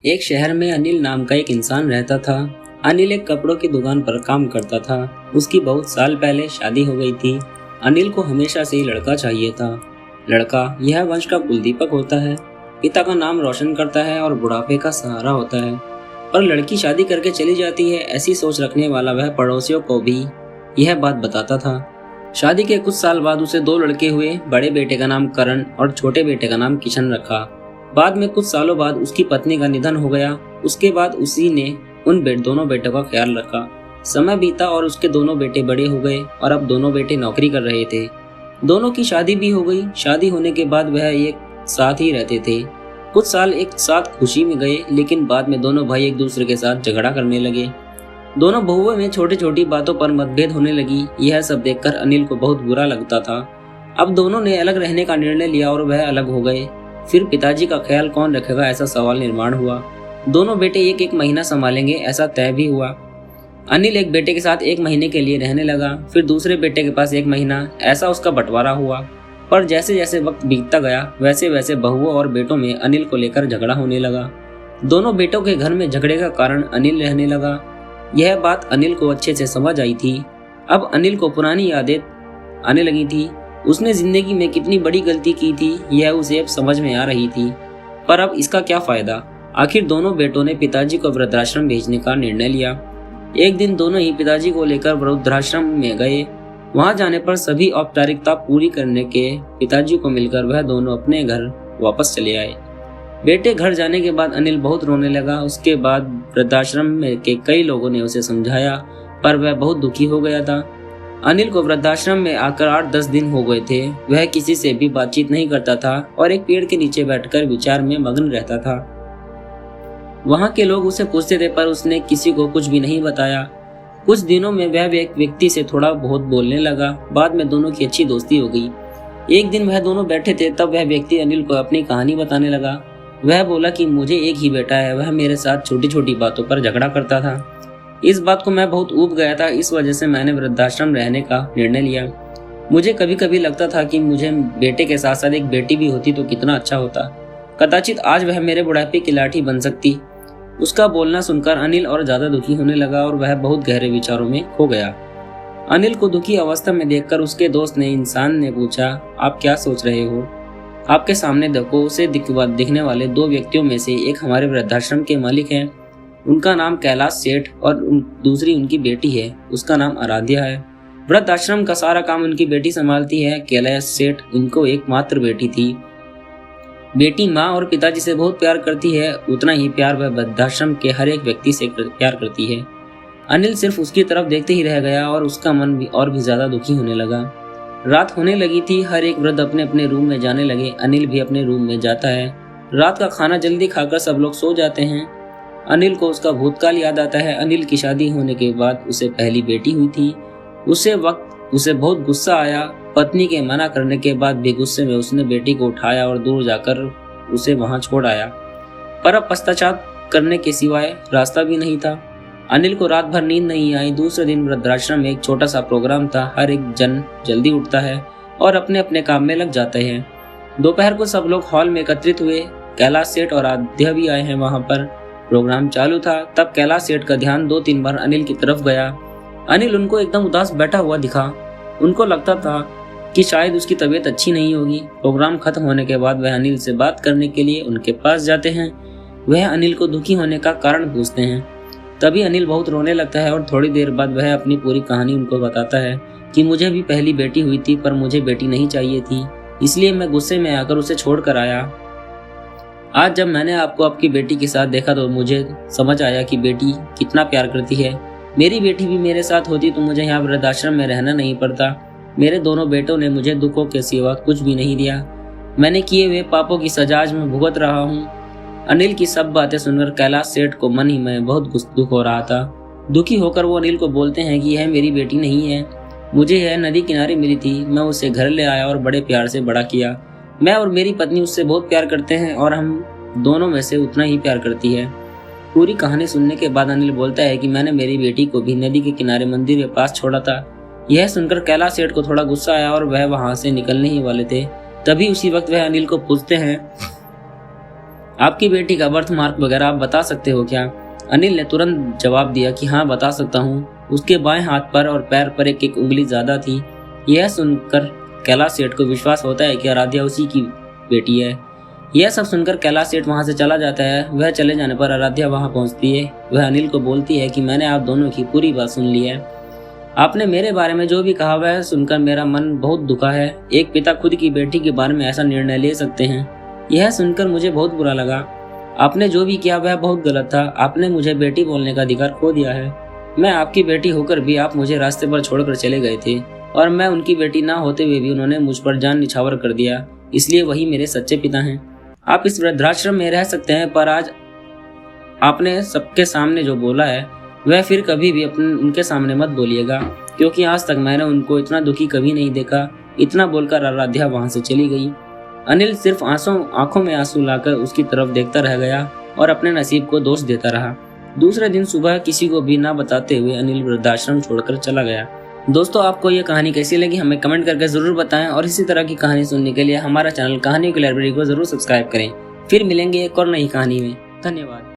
एक शहर में अनिल नाम का एक इंसान रहता था। अनिल एक कपड़ों की दुकान पर काम करता था। उसकी बहुत साल पहले शादी हो गई थी। अनिल को हमेशा से ही लड़का चाहिए था। लड़का यह वंश का कुलदीपक होता है, पिता का नाम रोशन करता है और बुढ़ापे का सहारा होता है। पर लड़की शादी करके चली जाती है, ऐसी सोच रखने वाला वह पड़ोसियों को भी यह बात बताता था। शादी के कुछ साल बाद उसे दो लड़के हुए। बड़े बेटे का नाम करण और छोटे बेटे का नाम किशन रखा। बाद में कुछ सालों बाद उसकी पत्नी का निधन हो गया। उसके बाद उसी ने दोनों बेटों का ख्याल रखा। समय बीता और उसके दोनों बेटे बड़े हो गए और अब दोनों बेटे नौकरी कर रहे थे। दोनों की शादी भी हो गई। शादी होने के बाद वह एक साथ ही रहते थे। कुछ साल एक साथ खुशी में गए, लेकिन बाद में दोनों भाई एक दूसरे के साथ झगड़ा करने लगे। दोनों बहुओं में छोटी छोटी बातों पर मतभेद होने लगी। यह सब देखकर अनिल को बहुत बुरा लगता था। अब दोनों ने अलग रहने का निर्णय लिया और वह अलग हो गए। फिर पिताजी का ख्याल कौन रखेगा, ऐसा सवाल निर्माण हुआ। दोनों बेटे एक एक महीना संभालेंगे, ऐसा तय भी हुआ। अनिल एक बेटे के साथ एक महीने के लिए रहने लगा, फिर दूसरे बेटे के पास एक महीना, ऐसा उसका बंटवारा हुआ। पर जैसे जैसे वक्त बीतता गया, वैसे वैसे बहुओं और बेटों में अनिल को लेकर झगड़ा होने लगा। दोनों बेटों के घर में झगड़े का कारण अनिल रहने लगा। यह बात अनिल को अच्छे से समझ आई थी। अब अनिल को पुरानी यादें आने लगी थी। उसने जिंदगी में कितनी बड़ी गलती की थी, यह उसे अब समझ में आ रही थी। पर अब इसका क्या फायदा। आखिर दोनों बेटों ने पिताजी को वृद्धाश्रम भेजने का निर्णय लिया। एक दिन दोनों ही पिताजी को लेकर वृद्धाश्रम में गए। वहां जाने पर सभी औपचारिकता पूरी करने के पिताजी को मिलकर वह दोनों अपने घर वापस चले आए। बेटे घर जाने के बाद अनिल बहुत रोने लगा। उसके बाद वृद्धाश्रम में के कई लोगों ने उसे समझाया, पर वह बहुत दुखी हो गया था। अनिल को वृद्धाश्रम में आकर 8-10 दिन हो गए थे। वह किसी से भी बातचीत नहीं करता था और एक पेड़ के नीचे बैठकर विचार में मग्न रहता था। वहां के लोग उसे पूछते थे, पर उसने किसी को कुछ भी नहीं बताया। कुछ दिनों में वह एक व्यक्ति से थोड़ा बहुत बोलने लगा। बाद में दोनों की अच्छी दोस्ती हो गई। एक दिन वह दोनों बैठे थे, तब वह व्यक्ति अनिल को अपनी कहानी बताने लगा। वह बोला कि मुझे एक ही बेटा है, वह मेरे साथ छोटी छोटी बातों पर झगड़ा करता था। इस बात को मैं बहुत ऊब गया था, इस वजह से मैंने वृद्धाश्रम रहने का निर्णय लिया। मुझे कभी कभी लगता था कि मुझे बेटे के साथ साथ एक बेटी भी होती तो कितना अच्छा होता। कदाचित आज वह मेरे बुढ़ापे की लाठी बन सकती। उसका बोलना सुनकर अनिल और ज्यादा दुखी होने लगा और वह बहुत गहरे विचारों में खो गया। अनिल को दुखी अवस्था में देखकर उसके दोस्त ने इंसान ने पूछा, आप क्या सोच रहे हो? आपके सामने देखो। उसे दिखने वाले दो व्यक्तियों में से एक हमारे वृद्धाश्रम के मालिक हैं। उनका नाम कैलाश सेठ और दूसरी उनकी बेटी है, उसका नाम आराध्या है। वृद्धाश्रम का सारा काम उनकी बेटी संभालती है। कैलाश सेठ उनको एकमात्र बेटी थी। बेटी माँ और पिताजी से बहुत प्यार करती है, उतना ही प्यार वह वृद्धाश्रम के हर एक व्यक्ति से प्यार करती है। अनिल सिर्फ उसकी तरफ देखते ही रह गया और उसका मन भी और भी ज्यादा दुखी होने लगा। रात होने लगी थी। हर एक वृद्ध अपने अपने रूम में जाने लगे। अनिल भी अपने रूम में जाता है। रात का खाना जल्दी खाकर सब लोग सो जाते हैं। अनिल को उसका भूतकाल याद आता है। अनिल की शादी होने के बाद उसे पहली बेटी हुई थी। उसे बहुत गुस्सा आया। पत्नी के मना करने के बाद भी गुस्से में उसने बेटी को उठाया और दूर जाकर उसे वहां छोड़ आया। पर अब पश्चाताप करने के सिवाय रास्ता भी नहीं था। अनिल को रात भर नींद नहीं आई। दूसरे दिन वृद्धाश्रम में एक छोटा सा प्रोग्राम था। हर एक जन जल्दी उठता है और अपने अपने काम में लग जाते हैं। दोपहर को सब लोग हॉल में एकत्रित हुए। कैलाश सेठ और आराध्या भी आए हैं। वहां पर प्रोग्राम चालू था। तब कैलाश सेठ का ध्यान 2-3 बार अनिल की तरफ गया। अनिल उनको एकदम उदास बैठा हुआ दिखा। उनको लगता था कि शायद उसकी तबीयत अच्छी नहीं होगी। प्रोग्राम खत्म होने के बाद वह अनिल से बात करने के लिए उनके पास जाते हैं। वह अनिल को दुखी होने का कारण पूछते हैं। तभी अनिल बहुत रोने लगता है और थोड़ी देर बाद वह अपनी पूरी कहानी उनको बताता है कि मुझे भी पहली बेटी हुई थी, पर मुझे बेटी नहीं चाहिए थी, इसलिए मैं गुस्से में आकर उसे छोड़ कर आया। आज जब मैंने आपको आपकी बेटी के साथ देखा तो मुझे समझ आया कि बेटी कितना प्यार करती है। मेरी बेटी भी मेरे साथ होती तो मुझे यहाँ वृद्धाश्रम में रहना नहीं पड़ता। मेरे दोनों बेटों ने मुझे दुखों के सिवा कुछ भी नहीं दिया। मैंने किए हुए पापों की सजा आज मैं भुगत रहा हूँ। अनिल की सब बातें सुनकर कैलाश सेठ को मन ही में बहुत दुख हो रहा था। दुखी होकर वो अनिल को बोलते हैं कि यह मेरी बेटी नहीं है, मुझे यह नदी किनारे मिली थी। मैं उसे घर ले आया और बड़े प्यार से बड़ा किया। मैं और मेरी पत्नी उससे बहुत प्यार करते हैं और हम दोनों में से उतना ही प्यार करती है। पूरी कहानी सुनने के बाद अनिल बोलता है कि मैंने मेरी बेटी को भी नदी के किनारे मंदिर के पास छोड़ा था। यह सुनकर कैलाश सेठ को थोड़ा गुस्सा आया और वह वहां से निकलने ही वाले थे। तभी उसी वक्त वह अनिल को पूछते हैं, आपकी बेटी का बर्थ मार्क वगैरह आप बता सकते हो क्या? अनिल ने तुरंत जवाब दिया कि हाँ बता सकता हूँ। उसके बाएं हाथ पर और पैर पर एक उंगली ज्यादा थी। यह सुनकर कैलाश सेठ को विश्वास होता है कि आराध्या उसी की बेटी है। यह सब सुनकर कैलाश सेठ वहां से चला जाता है। वह चले जाने पर आराध्या वहां पहुंचती है। वह अनिल को बोलती है कि मैंने आप दोनों की पूरी बात सुन ली है। आपने मेरे बारे में जो भी कहा वह सुनकर मेरा मन बहुत दुखा है। एक पिता खुद की बेटी के बारे में ऐसा निर्णय ले सकते हैं, यह सुनकर मुझे बहुत बुरा लगा। आपने जो भी किया वह बहुत गलत था। आपने मुझे बेटी बोलने का अधिकार खो दिया है। मैं आपकी बेटी होकर भी आप मुझे रास्ते पर छोड़कर चले गए थे, और मैं उनकी बेटी ना होते हुए भी उन्होंने मुझ पर जान निछावर कर दिया। इसलिए वही मेरे सच्चे पिता हैं। आप इस वृद्धाश्रम में रह सकते हैं, पर आज आपने सबके सामने जो बोला है वह फिर कभी भी उनके सामने मत बोलिएगा, क्योंकि आज तक मैंने उनको इतना दुखी कभी नहीं देखा। इतना बोलकर आराध्या वहां से चली गई। अनिल सिर्फ आंखों में आंसू लाकर उसकी तरफ देखता रह गया और अपने नसीब को दोष देता रहा। दूसरे दिन सुबह किसी को भी ना बताते हुए अनिल वृद्धाश्रम छोड़कर चला गया। दोस्तों, आपको ये कहानी कैसी लगी हमें कमेंट करके जरूर बताएं, और इसी तरह की कहानी सुनने के लिए हमारा चैनल कहानी की लाइब्रेरी को जरूर सब्सक्राइब करें। फिर मिलेंगे एक और नई कहानी में। धन्यवाद।